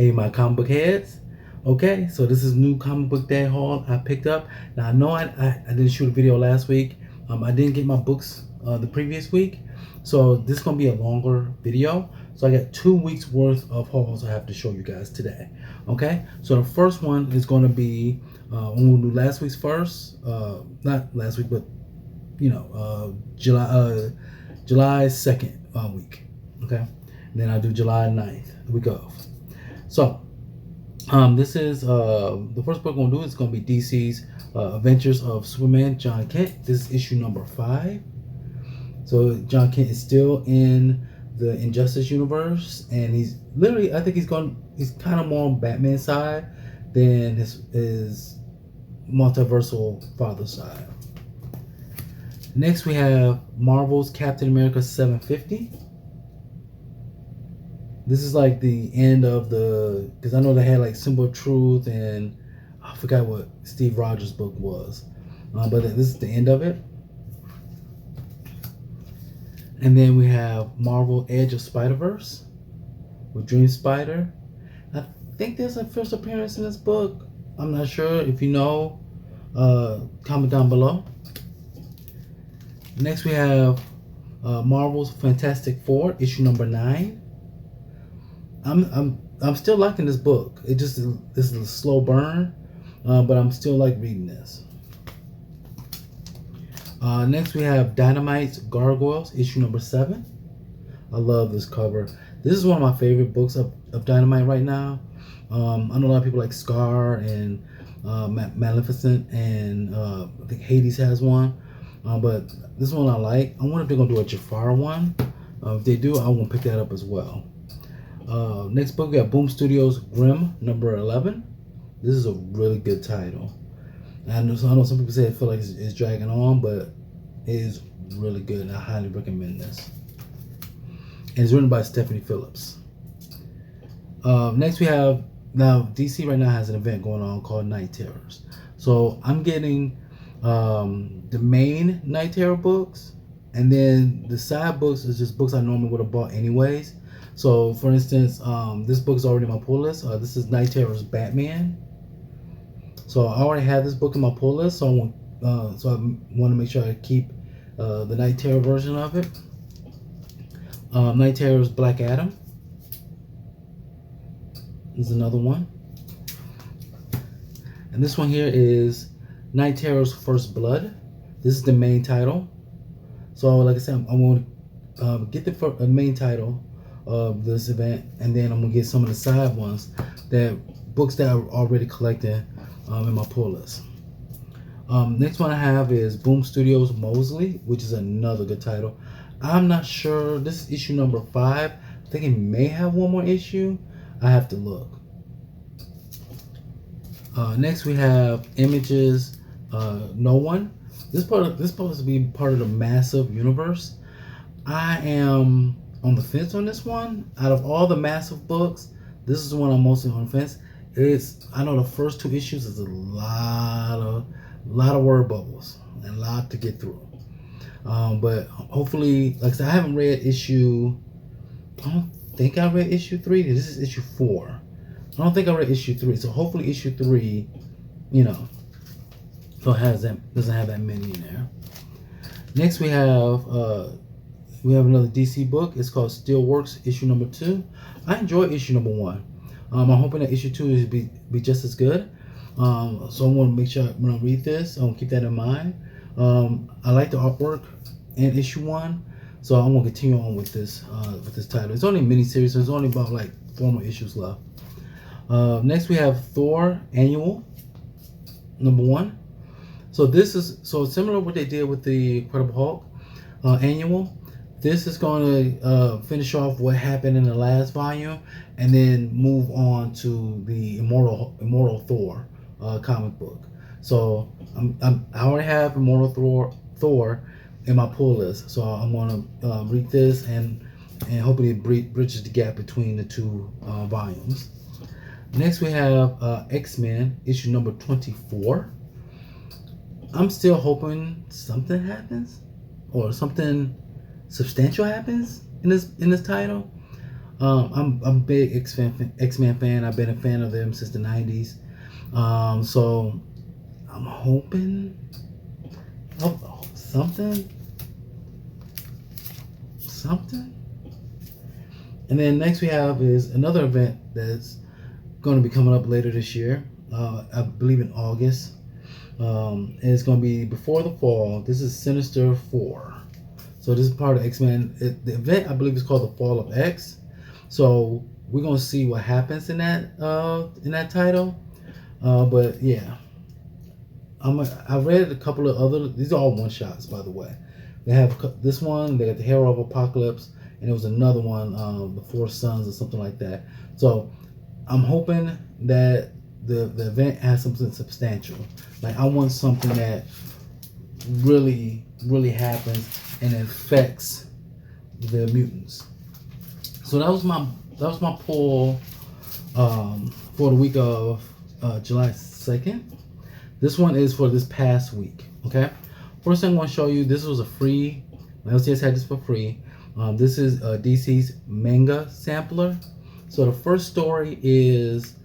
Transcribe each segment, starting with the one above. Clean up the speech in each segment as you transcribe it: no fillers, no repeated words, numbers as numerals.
Hey, my comic book heads. Okay, so this is new comic book day haul I picked up. Now I know I didn't shoot a video last week. I didn't get my books the previous week, so this is gonna be a longer video. So I got 2 weeks worth of hauls I have to show you guys today. Okay, so the first one is gonna be I'm gonna do last week's first. Not last week, but July 2nd week. Okay, and then I'll do July 9th, the week of. So, this is the first book I'm gonna do is gonna be DC's Adventures of Superman, John Kent. This is issue number 5. So John Kent is still in the Injustice universe, and he's literally, I think he's kind of more on Batman's side than his multiversal father side. Next we have Marvel's Captain America 750. This is like the end of because I know they had like Symbol of Truth, and I forgot what Steve Rogers' book was, but this is the end of it. And then we have Marvel Edge of Spider-Verse with Dream Spider. I think there's a first appearance in this book. I'm not sure. If you know, comment down below. Next we have Marvel's Fantastic Four, issue number 9. I'm still liking this book. This is a slow burn, but I'm still like reading this. Next we have Dynamite's Gargoyles, issue number 7. I love this cover. This is one of my favorite books of Dynamite right now. I know a lot of people like Scar and Maleficent, and I think Hades has one, but this one I like. I wonder if they're gonna do a Jafar one. If they do, I want to pick that up as well. Next book we have Boom Studios Grimm number 11. This is a really good title. I know some people say they feel like it's dragging on, but it is really good, and I highly recommend this. And it's written by Stephanie Phillips. Next we have, now DC right now has an event going on called Night Terrors. So I'm getting the main Night Terror books, and then the side books is just books I normally would have bought anyways. So, for instance, this book is already in my pull list. This is Night Terror's Batman. So I already have this book in my pull list. So I want to make sure I keep the Night Terror version of it. Night Terror's Black Adam is another one. And this one here is Night Terror's First Blood. This is the main title. So, like I said, I'm going to get the main title of this event, and then I'm gonna get some of the side ones, books that are already collected in my pull list. Next one I have is Boom Studios Mosley, which is another good title. I'm not sure. This is issue number 5. I think it may have one more issue. I have to look. Next we have Image's No One. This supposed to be part of the massive universe. I am on the fence on this one. Out of all the massive books, this is the one I'm mostly on the fence. I know the first 2 issues is a lot of word bubbles and a lot to get through. But hopefully, like I said, I haven't read I don't think I read issue 3. This is issue 4. I don't think I read issue 3. So hopefully issue 3, doesn't have that many in there. Next we have another DC book. It's called Steelworks, issue number 2. I enjoy issue number 1. I'm hoping that issue 2 is be just as good. So I want to make sure when I read this, I want to keep that in mind. I like the artwork in issue 1, so I'm gonna continue on with this title. It's only a mini series, so it's only about like 4 more issues left. Next we have Thor Annual number 1. So this is similar to what they did with the Incredible Hulk Annual. This is going to finish off what happened in the last volume, and then move on to the Immortal Thor comic book. So I already have Immortal Thor in my pull list. So I'm going to read this, and hopefully it bridges the gap between the 2 volumes. Next we have X-Men issue number 24. I'm still hoping something happens, or something substantial happens in this title. I'm a big X-Men fan. I've been a fan of them since the '90s. So I'm hoping something, something. And then next we have is another event that's going to be coming up later this year. I believe in August. And it's going to be before the fall. This is Sinister 4. So this is part of X-Men. The event, I believe, is called the Fall of X. So we're going to see what happens in that title. But yeah, I read a couple of other. These are all one shots, by the way. They have this one. They got the Hero of Apocalypse, and there was another one, the Four Sons or something like that. So I'm hoping that the event has something substantial. Like I want something that really happens and affects the mutants. So that was my poll for the week of July 2nd. This one is for this past week. Okay. First thing I want to show you. This was a free. My LCS had this for free. This is DC's manga sampler. So the first story is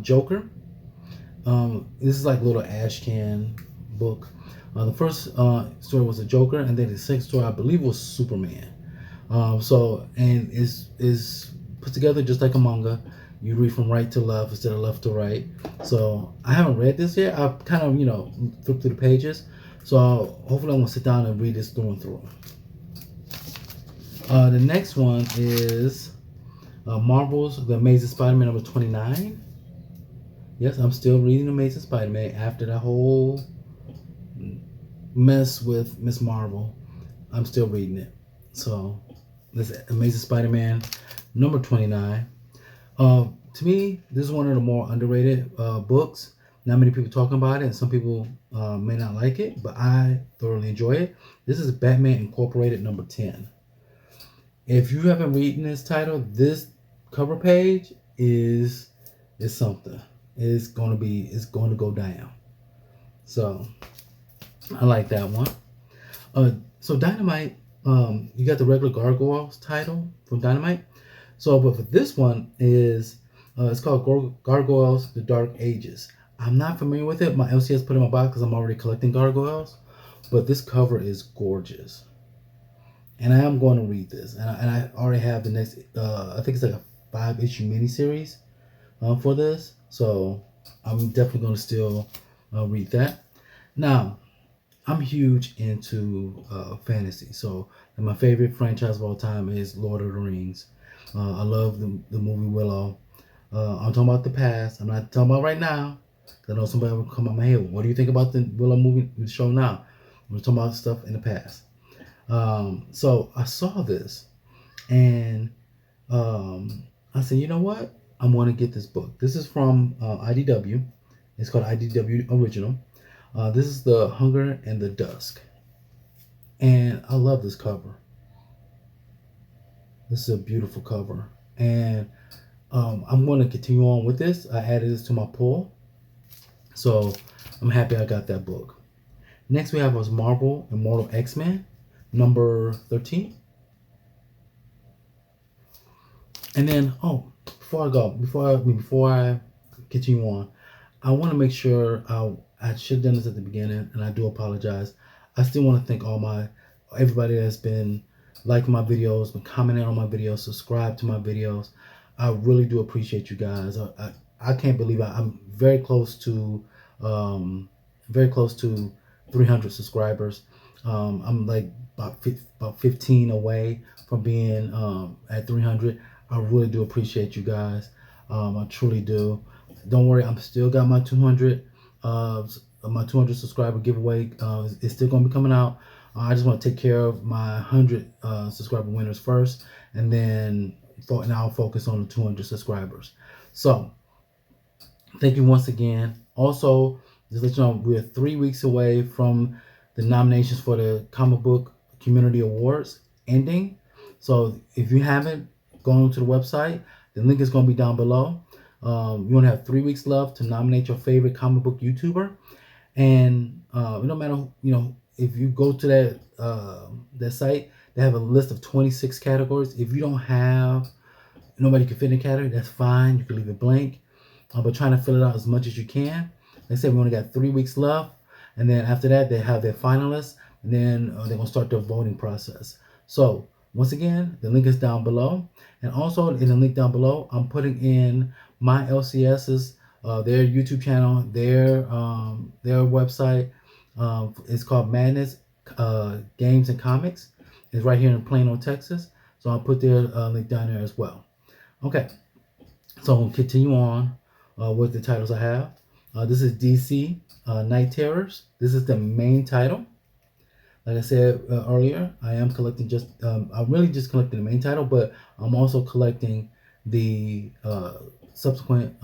Joker. This is like a little ash can book. The first story was a Joker, and then the second story I believe was Superman. And is put together just like a manga. You read from right to left instead of left to right. So I haven't read this yet. I've kind of flipped through the pages. So hopefully I'm gonna sit down and read this through and through. The next one is Marvel's The Amazing Spider-Man number 29. Yes, I'm still reading Amazing Spider-Man after that whole mess with Miss Marvel. I'm still reading it. So this Amazing Spider-Man number 29. To me, this is one of the more underrated books. Not many people talking about it, and some people may not like it, but I thoroughly enjoy it. This is Batman Incorporated number 10. If you haven't read this title, this cover page is something. It's going to go down. So I like that one. So Dynamite, you got the regular Gargoyles title from Dynamite. So, but for this one is it's called Gargoyles: The Dark Ages. I'm not familiar with it. My LCS put it in my box because I'm already collecting gargoyles, but this cover is gorgeous, and I am going to read this. And I already have the next. I think it's like a 5-issue miniseries for this, so I'm definitely going to still read that. Now, I'm huge into fantasy, so my favorite franchise of all time is Lord of the Rings. I love the movie Willow. I'm talking about the past. I'm not talking about right now. I know somebody will come on my head. What do you think about the Willow movie show now? We're talking about stuff in the past. So I saw this, and I said, you know what? I'm going to get this book. This is from IDW. It's called IDW Original. This is The Hunger and the Dusk. And I love this cover. This is a beautiful cover. And I'm going to continue on with this. I added this to my poll. So I'm happy I got that book. Next we have was Marvel Immortal X-Men, number 13. And then, before I continue on, I want to make sure I should have done this at the beginning, and I do apologize. I still want to thank everybody that's been liking my videos, been commenting on my videos, subscribe to my videos. I really do appreciate you guys. I can't believe I'm very close to 300 subscribers. I'm like about 15 away from being at 300. I really do appreciate you guys. I truly do. Don't worry, I'm still got my 200 subscriber giveaway. It's still gonna be coming out. I just want to take care of my 100 subscriber winners first, and then I'll focus on the 200 subscribers. So thank you once again. Also, just let you know, we're 3 weeks away from the nominations for the Comic Book Community Awards ending. So if you haven't gone to the website, the link is going to be down below. You only have 3 weeks left to nominate your favorite comic book YouTuber. And no matter, if you go to that site, they have a list of 26 categories. If you don't have nobody can fit in the category, that's fine. You can leave it blank, but trying to fill it out as much as you can. Like I said, we only got 3 weeks left, and then after that, they have their finalists, and then they're gonna start their voting process. So once again, the link is down below, and also in the link down below, I'm putting in my LCS's, their YouTube channel, their website. It's called Madness Games and Comics. It's right here in Plano, Texas. So I'll put their link down there as well. Okay, so we'll continue on with the titles I have. This is DC Night Terrors. This is the main title. Like I said earlier, I am collecting I'm really just collecting the main title, but I'm also collecting the subsequent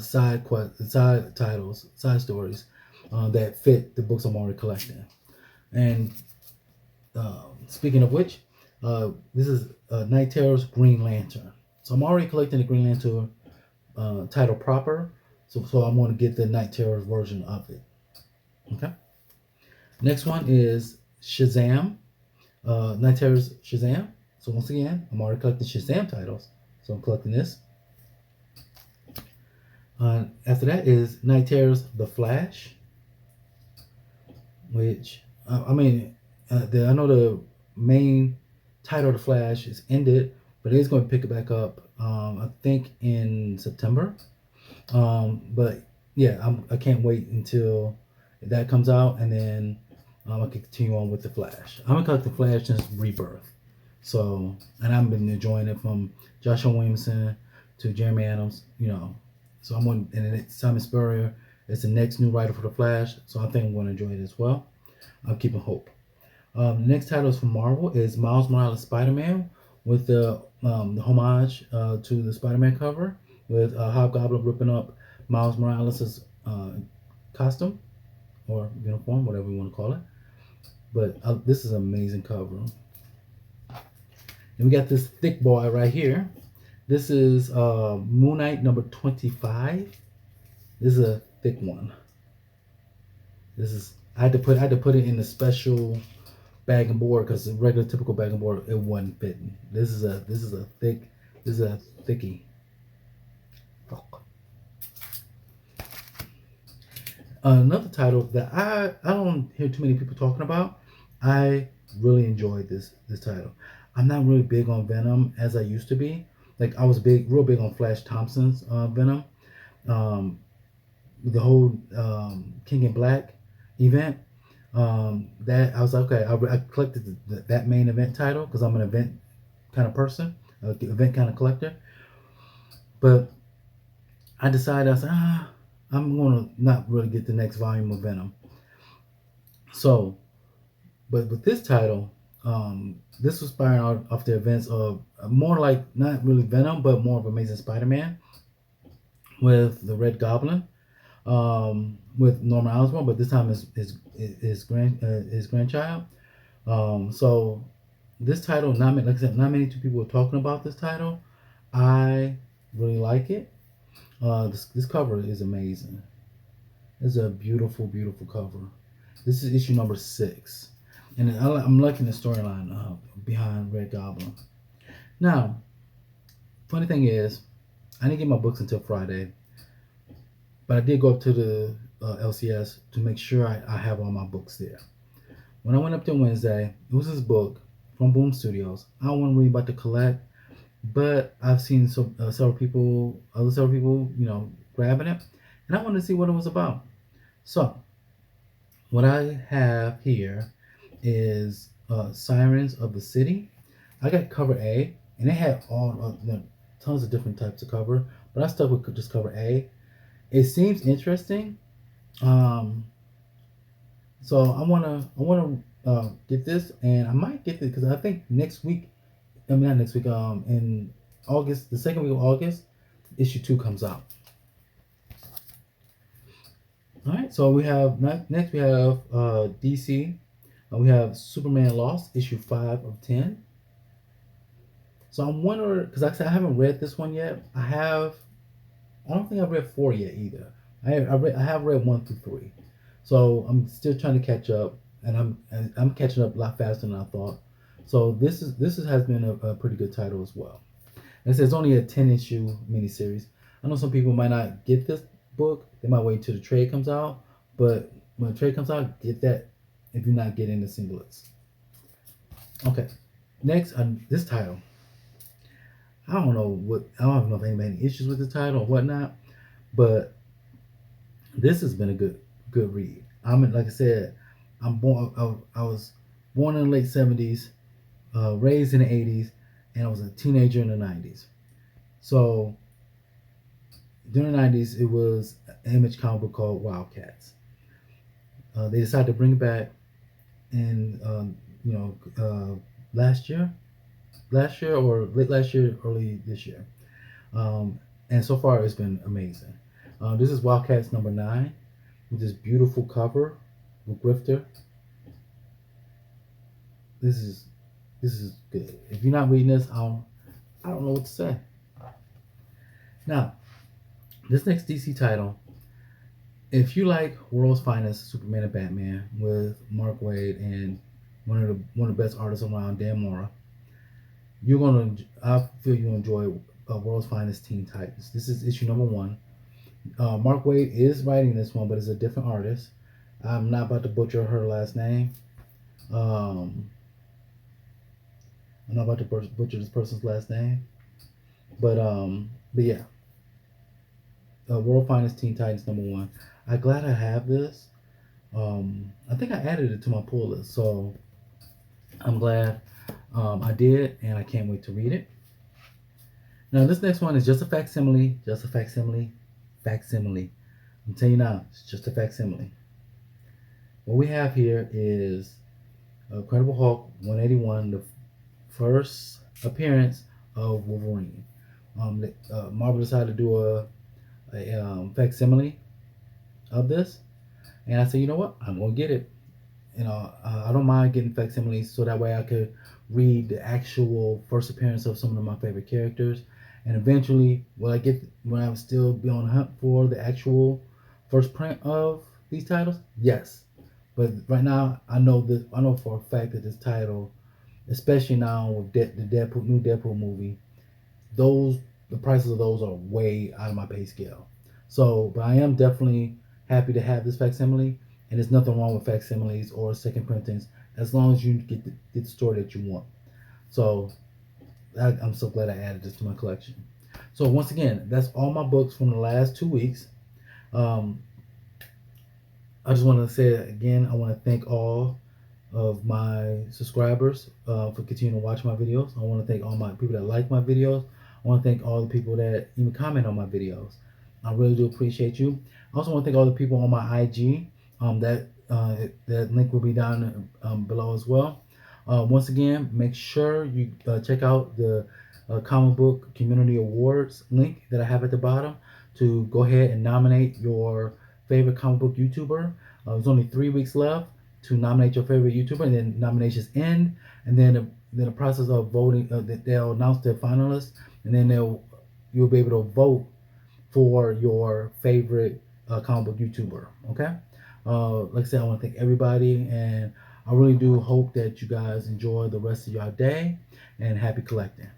side titles, side stories that fit the books I'm already collecting. And speaking of which, this is Night Terror's Green Lantern. So I'm already collecting the Green Lantern title proper. So I'm going to get the Night Terror version of it. Okay. Next one is Shazam. Night Terror's Shazam. So once again, I'm already collecting Shazam titles. So I'm collecting this. After that is Night Terror's The Flash. Which, I know the main title of The Flash is ended, but it is going to pick it back up, I think, in September. But yeah, I can't wait until that comes out, and then I can continue on with The Flash. I'm going to collect The Flash since Rebirth. So, and I've been enjoying it from Joshua Williamson to Jeremy Adams, So I'm on, and then Simon Spurrier is the next new writer for The Flash. So I think I'm going to enjoy it as well. I'm keeping hope. The next title is from Marvel is Miles Morales Spider-Man with the homage to the Spider-Man cover with Hobgoblin ripping up Miles Morales' costume or uniform, whatever you want to call it. But this is an amazing cover. And we got this thick boy right here. This is Moon Knight number 25. This is a thick one. I had to put it in the special bag and board because the regular typical bag and board it wasn't fitting. This is a thickie. Fuck. Another title that I don't hear too many people talking about. I really enjoyed this title. I'm not really big on Venom as I used to be. Like I was real big on Flash Thompson's Venom. The whole King in Black event. That I was like, okay, I collected that main event title because I'm an event kind of person, event kind of collector. But I decided, I said, I'm going to not really get the next volume of Venom. So, but with this title, this was inspired out of the events of more like not really Venom, but more of Amazing Spider-Man with the Red Goblin, with Norman Osborn, but this time his grandchild. So this title, like I said, not many people are talking about this title. I really like it. This cover is amazing. It's a beautiful, beautiful cover. This is issue number 6. And I'm liking the storyline behind Red Goblin. Now, funny thing is, I didn't get my books until Friday. But I did go up to the LCS to make sure I have all my books there. When I went up there Wednesday, it was this book from Boom Studios. I wasn't really about to collect, but I've seen several people, grabbing it, and I wanted to see what it was about. So, what I have here is Sirens of the City. I got cover A, and it had all tons of different types of cover, but I stuck with just cover A. It seems interesting, so I wanna get this, and I might get this because I think next week. I mean, not next week. In August, the second week of August, issue 2 comes out. All right, so we have next we have DC. We have Superman Lost, issue 5 of 10. So I'm wondering because I haven't read this one yet. I don't think I've read 4 yet either. I have read 1 through 3, so I'm still trying to catch up, and I'm catching up a lot faster than I thought. So this has been a pretty good title as well. It says only a 10-issue miniseries. I know some people might not get this book. They might wait till the trade comes out. But when the trade comes out, get that if you're not getting the singlets. Okay. Next, this title. I don't know if anybody had issues with the title or whatnot, but this has been a good read. Like I said, I was born in the late '70s, raised in the '80s, and I was a teenager in the '90s. So during the '90s, it was an Image comic book called Wildcats. They decided to bring it back in last year or late last year, early this year, and so far it's been amazing. This is Wildcats #9 with this beautiful cover with Grifter. This is good. If you're not reading this, I don't know what to say. Now, this next DC title, if you like World's Finest Superman and Batman with Mark Waid and one of the best artists around, Dan Mora, I feel you'll enjoy World's Finest Teen Titans. This is issue #1. Mark Waid is writing this one, but it's a different artist. I'm not about to butcher her last name. I'm not about to butcher this person's last name, but yeah. World Finest Teen Titans #1. I'm glad I have this. I think I added it to my pull list, so I'm glad I did, and I can't wait to read it. Now, this next one is just a facsimile. I'm telling you now, it's just a facsimile. What we have here is Incredible Hulk 181, the first appearance of Wolverine. Marvel decided to do a facsimile of this, and I said, you know what, I'm gonna get it. I don't mind getting facsimiles, so that way I could read the actual first appearance of some of my favorite characters, and eventually, when I would still be on the hunt for the actual first print of these titles, yes. But right now, I know for a fact that this title, especially now with the new Deadpool movie, the prices of those are way out of my pay scale. So, but I am definitely happy to have this facsimile, and there's nothing wrong with facsimiles or second printings as long as you get the story that you want. So, I'm so glad I added this to my collection. So once again, that's all my books from the last 2 weeks. I just want to say again, I want to thank all of my subscribers for continuing to watch my videos. I want to thank all my people that like my videos. I want to thank all the people that even comment on my videos. I really do appreciate you. I also want to thank all the people on my IG. That link will be down below as well. Once again, make sure you check out the comic book community awards link that I have at the bottom to go ahead and nominate your favorite comic book YouTuber. There's only 3 weeks left to nominate your favorite YouTuber, and then nominations end, and then the process of voting, they'll announce their finalists, and then you'll be able to vote for your favorite comic book YouTuber. Okay, like I said, I want to thank everybody, and I really do hope that you guys enjoy the rest of your day, and happy collecting.